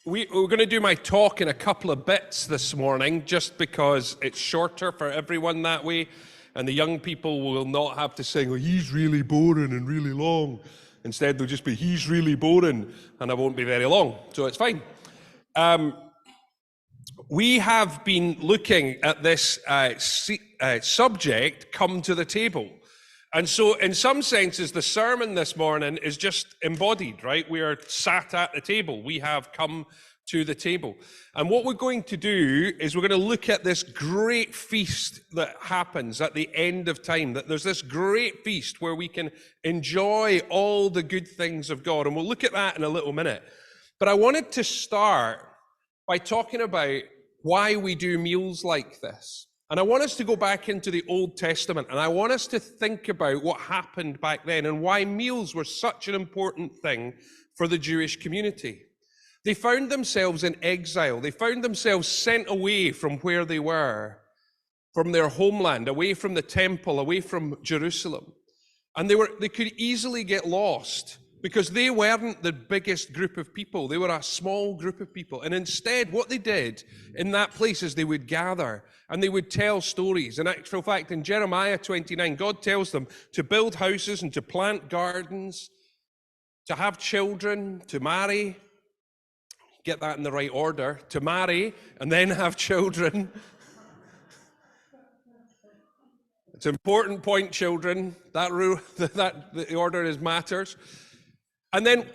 We're going to do my talk in a couple of bits this morning, just because it's shorter for everyone that way, and the young people will not have to sing, "Oh, he's really boring and really long." Instead, they'll just be, "He's really boring," and I won't be very long, so it's fine. We have been looking at this subject, come to the table. And so in some senses, the sermon this morning is just embodied, right? We are sat at the table. We have come to the table. And what we're going to do is we're going to look at this great feast that happens at the end of time, that there's this great feast where we can enjoy all the good things of God. And we'll look at that in a little minute. But I wanted to start by talking about why we do meals like this. And I want us to go back into the Old Testament, and I want us to think about what happened back then and why meals were such an important thing for the Jewish community. They found themselves in exile. They found themselves sent away from where they were, from their homeland, away from the temple, away from Jerusalem. And they could easily get lost because they weren't the biggest group of people. They were a small group of people. And instead, what they did in that place is they would gather and they would tell stories. In actual fact, in Jeremiah 29, God tells them to build houses and to plant gardens, to have children, to marry. Get that in the right order. To marry and then have children. It's an important point, children. That the order matters. And then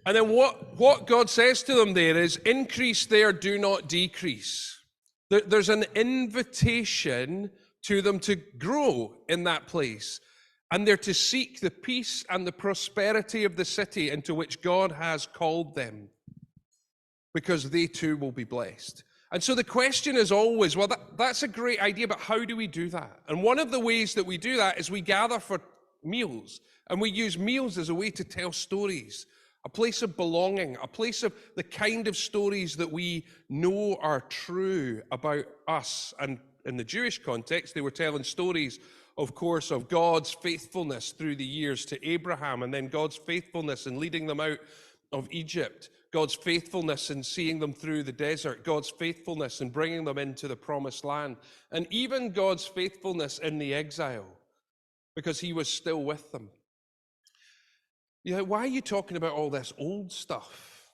what God says to them there is, increase there, do not decrease. There's an invitation to them to grow in that place. And they're to seek the peace and the prosperity of the city into which God has called them, because they too will be blessed. And so the question is always, well, that's a great idea, but how do we do that? And one of the ways that we do that is we gather for meals. And we use meals as a way to tell stories, a place of belonging, a place of the kind of stories that we know are true about us. And in the Jewish context, they were telling stories, of course, of God's faithfulness through the years to Abraham, and then God's faithfulness in leading them out of Egypt, God's faithfulness in seeing them through the desert, God's faithfulness in bringing them into the promised land, and even God's faithfulness in the exile, because he was still with them. You know, why are you talking about all this old stuff?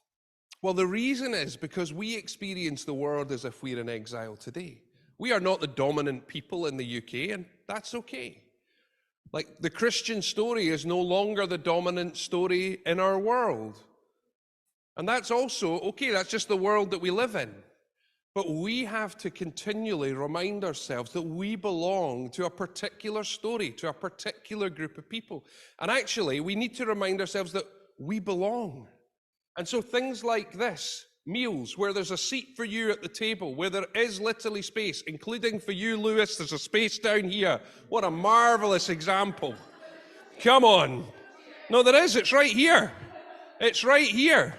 Well, the reason is because we experience the world as if we're in exile today. We are not the dominant people in the UK, and that's okay. Like, the Christian story is no longer the dominant story in our world. And that's also okay, that's just the world that we live in. But we have to continually remind ourselves that we belong to a particular story, to a particular group of people. And actually, we need to remind ourselves that we belong. And so things like this, meals, where there's a seat for you at the table, where there is literally space, including for you, Lewis, there's a space down here. What a marvelous example. Come on. No, there is. It's right here. It's right here.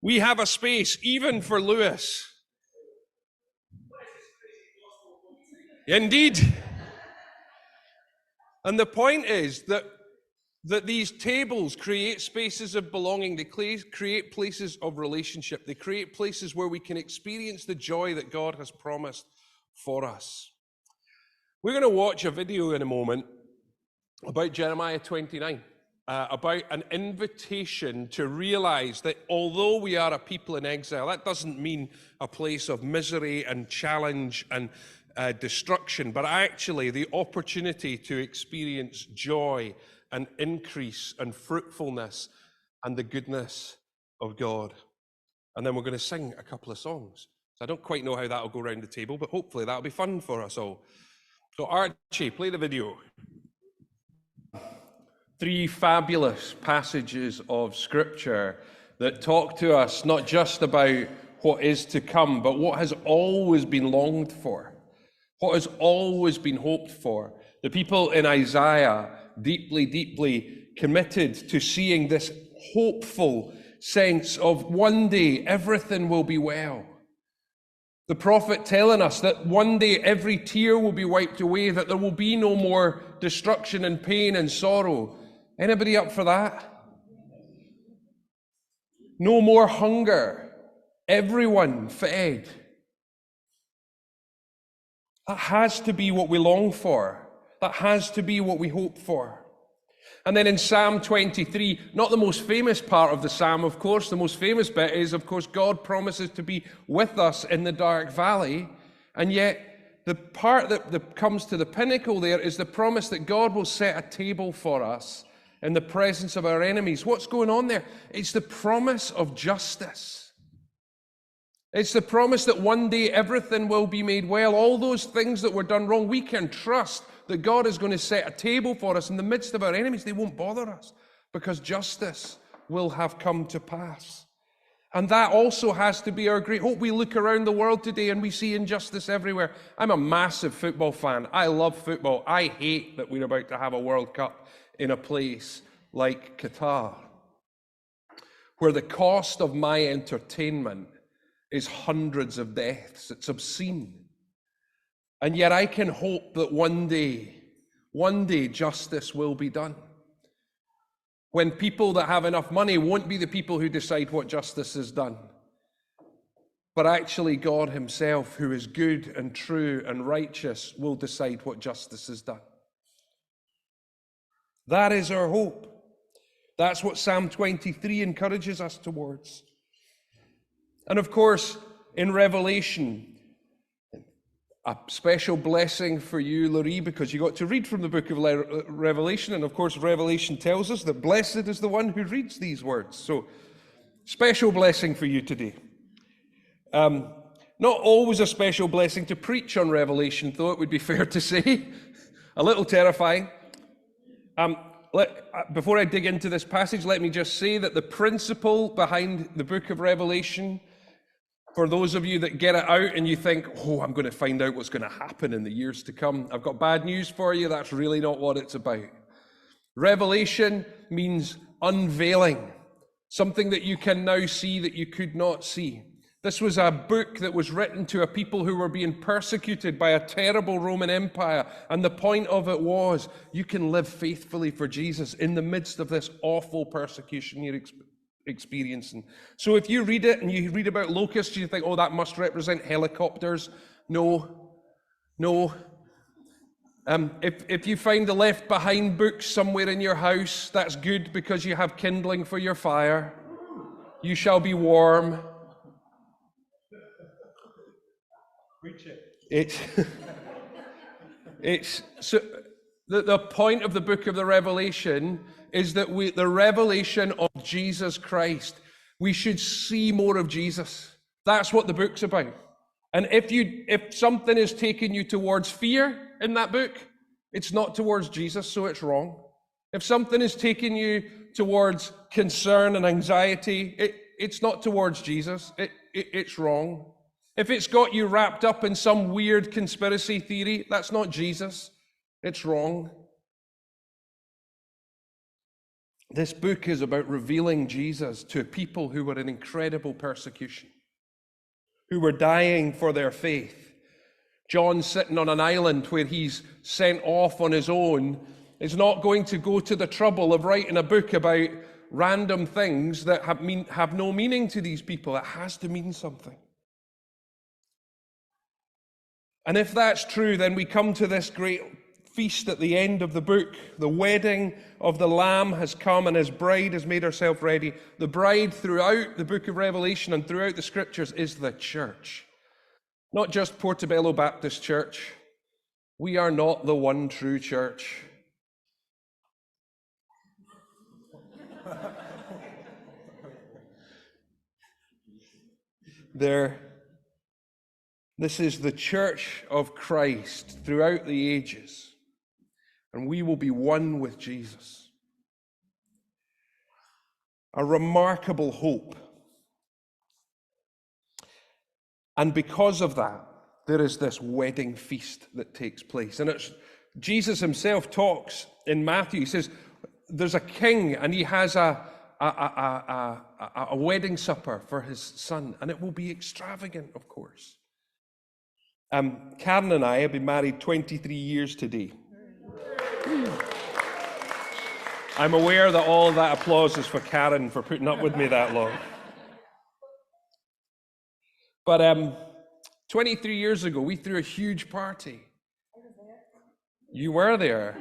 We have a space, even for Lewis. Indeed. And the point is that these tables create spaces of belonging. They create places of relationship. They create places where we can experience the joy that God has promised for us. We're going to watch a video in a moment about Jeremiah 29, about an invitation to realize that although we are a people in exile, that doesn't mean a place of misery and challenge and destruction, but actually the opportunity to experience joy and increase and fruitfulness and the goodness of God. And then we're going to sing a couple of songs. So I don't quite know how that'll go around the table, but hopefully that'll be fun for us all. So Archie, play the video. 3 fabulous passages of scripture that talk to us not just about what is to come, but what has always been longed for. What has always been hoped for. The people in Isaiah deeply, deeply committed to seeing this hopeful sense of one day everything will be well. The prophet telling us that one day every tear will be wiped away, that there will be no more destruction and pain and sorrow. Anybody up for that? No more hunger. everyone fed. That has to be what we long for. That has to be what we hope for. And then in Psalm 23, not the most famous part of the psalm, of course, the most famous bit is, of course, God promises to be with us in the dark valley. And yet, the part that comes to the pinnacle there is the promise that God will set a table for us in the presence of our enemies. What's going on there? It's the promise of justice. It's the promise that one day everything will be made well. All those things that were done wrong, we can trust that God is going to set a table for us in the midst of our enemies. They won't bother us because justice will have come to pass. And that also has to be our great hope. We look around the world today and we see injustice everywhere. I'm a massive football fan. I love football. I hate that we're about to have a World Cup in a place like Qatar, where the cost of my entertainment is hundreds of deaths. It's obscene. And yet I can hope that one day justice will be done. When people that have enough money won't be the people who decide what justice is done, but actually God himself, who is good and true and righteous, will decide what justice is done. That is our hope. That's what Psalm 23 encourages us towards. And of course, in Revelation, a special blessing for you, Laurie, because you got to read from the book of Revelation. And of course, Revelation tells us that blessed is the one who reads these words. So, special blessing for you today. Not always a special blessing to preach on Revelation, though, it would be fair to say. A little terrifying. Before I dig into this passage, let me just say that the principle behind the book of Revelation, for those of you that get it out and you think, oh, I'm going to find out what's going to happen in the years to come, I've got bad news for you. That's really not what it's about. Revelation means unveiling, something that you can now see that you could not see. This was a book that was written to a people who were being persecuted by a terrible Roman Empire. And the point of it was, you can live faithfully for Jesus in the midst of this awful persecution you're experiencing. So if you read it and you read about locusts, you think, oh, that must represent helicopters. No. If you find the Left Behind books somewhere in your house, that's good because you have kindling for your fire. You shall be warm. It's so the point of the book of the Revelation is that the revelation of Jesus Christ, we should see more of Jesus. That's what the book's about. And if something is taking you towards fear in that book, it's not towards Jesus, so it's wrong. If something is taking you towards concern and anxiety, it's not towards Jesus. It's wrong. If it's got you wrapped up in some weird conspiracy theory, that's not Jesus. It's wrong. This book is about revealing Jesus to people who were in incredible persecution, who were dying for their faith. John, sitting on an island where he's sent off on his own, is not going to go to the trouble of writing a book about random things that have no meaning to these people. It has to mean something. And if that's true, then we come to this great feast at the end of the book. The wedding of the Lamb has come and his bride has made herself ready. The bride throughout the book of Revelation and throughout the scriptures is the church. Not just Portobello Baptist Church. We are not the one true church. This is the church of Christ throughout the ages, and we will be one with Jesus. A remarkable hope. And because of that, there is this wedding feast that takes place. And Jesus himself talks in Matthew. He says, there's a king and he has a wedding supper for his son, and it will be extravagant, of course. Karen and I have been married 23 years today. I'm aware that all of that applause is for Karen for putting up with me that long. But 23 years ago, we threw a huge party. You were there.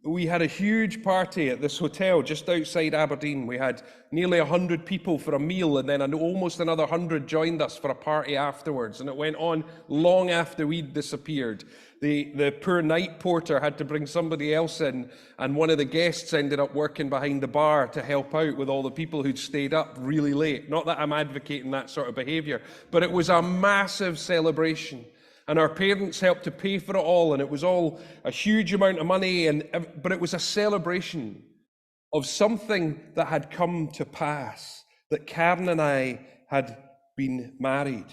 We had a huge party at this hotel just outside Aberdeen. We had nearly 100 people for a meal, and then almost another 100 joined us for a party afterwards. And it went on long after we'd disappeared. The poor night porter had to bring somebody else in, and one of the guests ended up working behind the bar to help out with all the people who'd stayed up really late. Not that I'm advocating that sort of behavior, but it was a massive celebration. And our parents helped to pay for it all, and it was all a huge amount of money, but it was a celebration of something that had come to pass, that Karen and I had been married.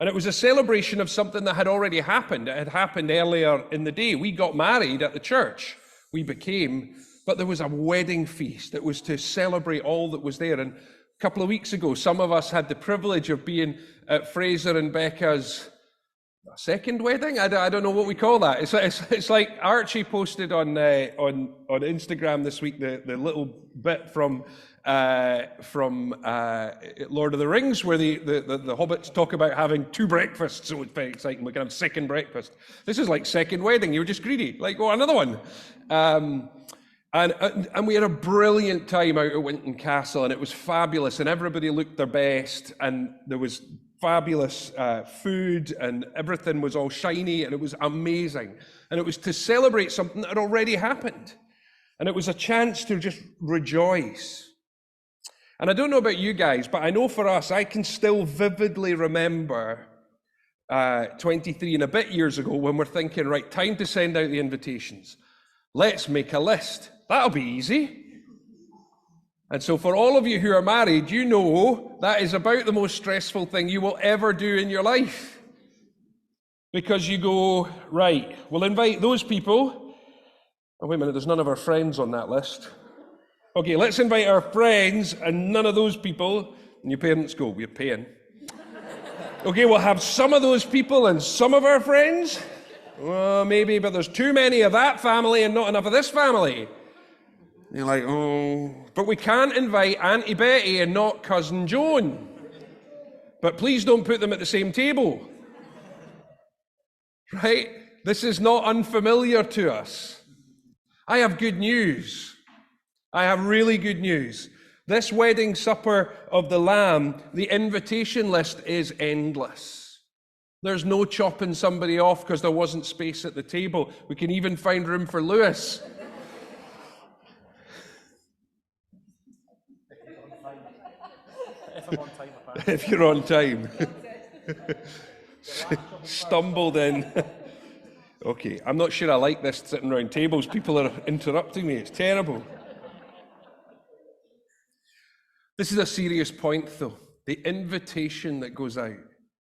And it was a celebration of something that had already happened. It had happened earlier in the day. We got married at the church. But there was a wedding feast. It was to celebrate all that was there. And a couple of weeks ago, some of us had the privilege of being at Fraser and Becca's second wedding? I don't know what we call that. It's like Archie posted on Instagram this week the little bit from Lord of the Rings where the hobbits talk about having two breakfasts. So it's very exciting. We can have second breakfast. This is like second wedding. You were just greedy. Like, oh, another one. And we had a brilliant time out at Winton Castle, and it was fabulous, and everybody looked their best, and there was fabulous food, and everything was all shiny, and it was amazing. And it was to celebrate something that had already happened. And it was a chance to just rejoice. And I don't know about you guys, but I know for us, I can still vividly remember 23 and a bit years ago when we're thinking, right, time to send out the invitations. Let's make a list. That'll be easy. And so for all of you who are married, you know that is about the most stressful thing you will ever do in your life. Because you go, right, we'll invite those people. Oh, wait a minute, there's none of our friends on that list. Okay, let's invite our friends and none of those people. And your parents go, we're paying. Okay, we'll have some of those people and some of our friends. Well, maybe, but there's too many of that family and not enough of this family. You're like, oh, but we can't invite Auntie Betty and not Cousin Joan. But please don't put them at the same table. Right? This is not unfamiliar to us. I have good news. I have really good news. This wedding supper of the Lamb, the invitation list is endless. There's no chopping somebody off because there wasn't space at the table. We can even find room for Lewis. If I'm on time, apparently. If you're on time. Stumbled in. Okay, I'm not sure I like this sitting around tables. People are interrupting me. It's terrible. This is a serious point, though. The invitation that goes out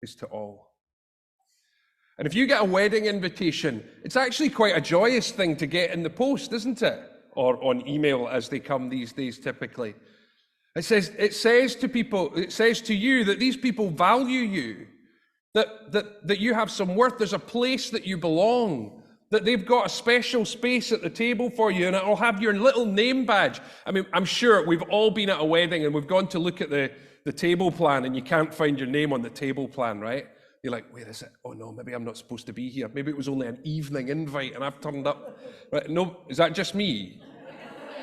is to all. And if you get a wedding invitation, it's actually quite a joyous thing to get in the post, isn't it? Or on email as they come these days, typically. It says to you that these people value you, that you have some worth. There's a place that you belong, that they've got a special space at the table for you, and it'll have your little name badge. I mean, I'm sure we've all been at a wedding and we've gone to look at the table plan and you can't find your name on the table plan, right? You're like, where is it? Oh no, maybe I'm not supposed to be here. Maybe it was only an evening invite and I've turned up. Right? No, is that just me?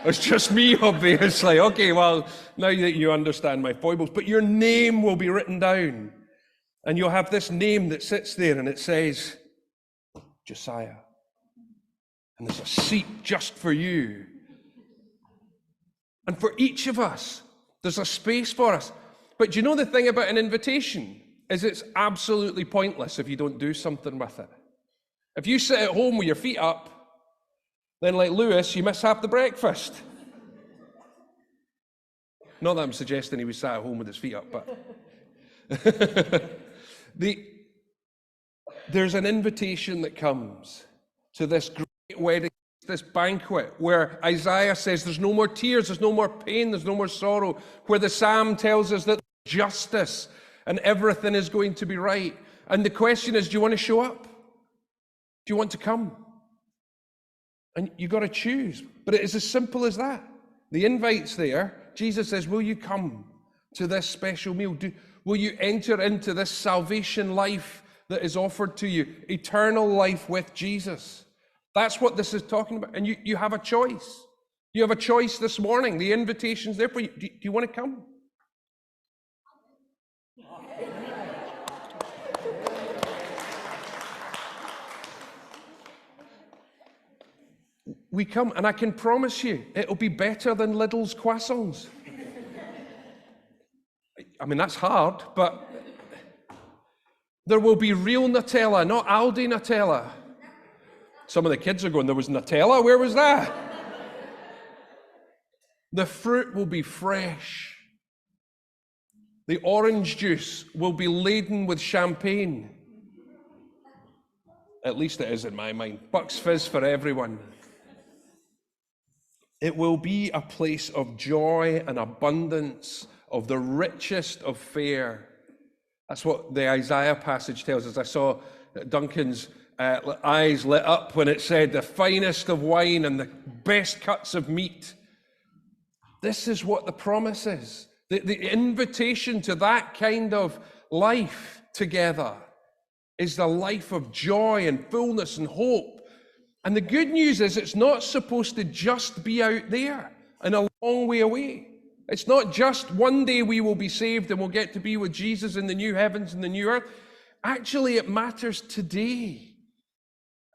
It's just me, obviously. Okay, well, now that you understand my foibles, but your name will be written down. And you'll have this name that sits there and it says, Josiah. And there's a seat just for you. And for each of us, there's a space for us. But do you know the thing about an invitation? Is it's absolutely pointless if you don't do something with it. If you sit at home with your feet up, then like Lewis, you miss half the breakfast. Not that I'm suggesting he was sat at home with his feet up, but there's an invitation that comes to this great wedding, this banquet, where Isaiah says there's no more tears, there's no more pain, there's no more sorrow, where the Psalm tells us that justice and everything is going to be right. And the question is, do you want to show up? Do you want to come? And you've got to choose. But it is as simple as that. The invite's there. Jesus says, will you come? to this special meal? Will you enter into this salvation life that is offered to you, eternal life with Jesus? That's what this is talking about. And you have a choice. You have a choice this morning. The invitation's there for you. Do you want to come? We come, and I can promise you, it'll be better than Lidl's croissants. I mean, that's hard, but there will be real Nutella, not Aldi Nutella. Some of the kids are going, there was Nutella? Where was that? The fruit will be fresh. The orange juice will be laden with champagne. At least it is in my mind. Bucks Fizz for everyone. It will be a place of joy and abundance, of the richest of fare. That's what the Isaiah passage tells us. I saw Duncan's eyes lit up when it said the finest of wine and the best cuts of meat. This is what the promise is. The invitation to that kind of life together is the life of joy and fullness and hope. And the good news is it's not supposed to just be out there and a long way away. It's not just one day we will be saved and we'll get to be with Jesus in the new heavens and the new earth. Actually, it matters today.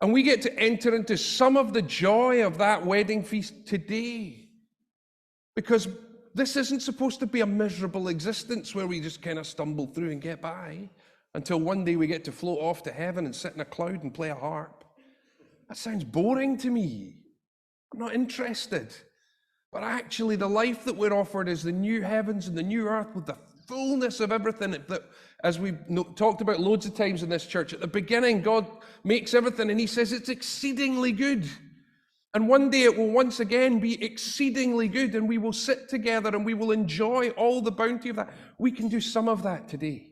And we get to enter into some of the joy of that wedding feast today. Because this isn't supposed to be a miserable existence where we just kind of stumble through and get by until one day we get to float off to heaven and sit in a cloud and play a harp. That sounds boring to me. I'm not interested. But actually, the life that we're offered is the new heavens and the new earth with the fullness of everything that, as we've talked about loads of times in this church, at the beginning, God makes everything and he says it's exceedingly good. And one day it will once again be exceedingly good, and we will sit together and we will enjoy all the bounty of that. We can do some of that today.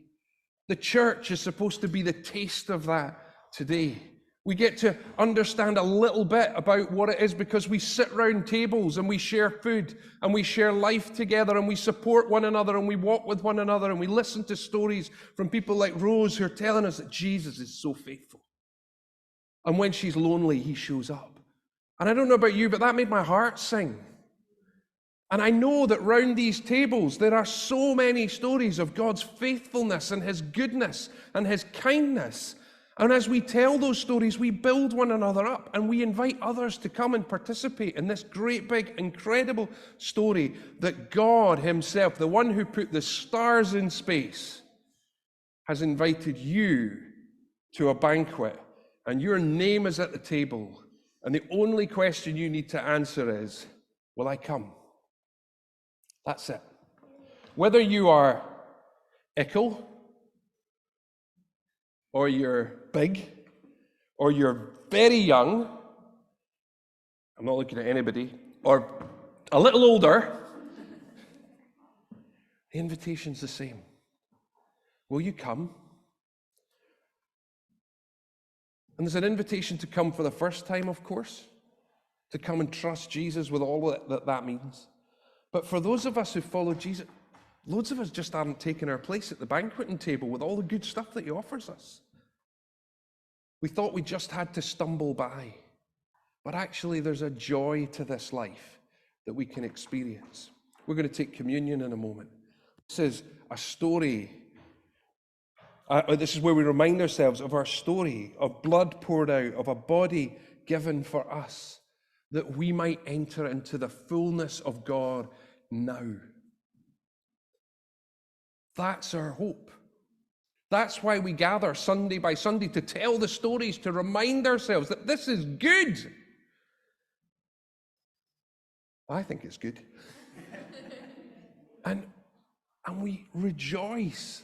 The church is supposed to be the taste of that today. We get to understand a little bit about what it is because we sit round tables and we share food and we share life together and we support one another and we walk with one another and we listen to stories from people like Rose who are telling us that Jesus is so faithful. And when she's lonely, he shows up. And I don't know about you, but that made my heart sing. And I know that round these tables, there are so many stories of God's faithfulness and his goodness and his kindness. And as we tell those stories, we build one another up and we invite others to come and participate in this great, big, incredible story that God himself, the one who put the stars in space, has invited you to a banquet. And your name is at the table. And the only question you need to answer is, will I come? That's it. Whether you are ickle, or you're big, or you're very young, I'm not looking at anybody, or a little older, the invitation's the same. Will you come? And there's an invitation to come for the first time, of course, to come and trust Jesus with all that means. But for those of us who follow Jesus, loads of us just haven't taken our place at the banqueting table with all the good stuff that he offers us. We thought we just had to stumble by. But actually, there's a joy to this life that we can experience. We're going to take communion in a moment. This is a story. This is where we remind ourselves of our story of blood poured out, of a body given for us, that we might enter into the fullness of God now. That's our hope. That's why we gather Sunday by Sunday, to tell the stories, to remind ourselves that this is good. I think it's good. and we rejoice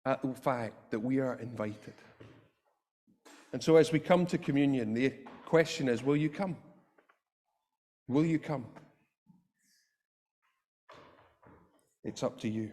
at the fact that we are invited. And so as we come to communion, the question is, will you come? Will you come? It's up to you.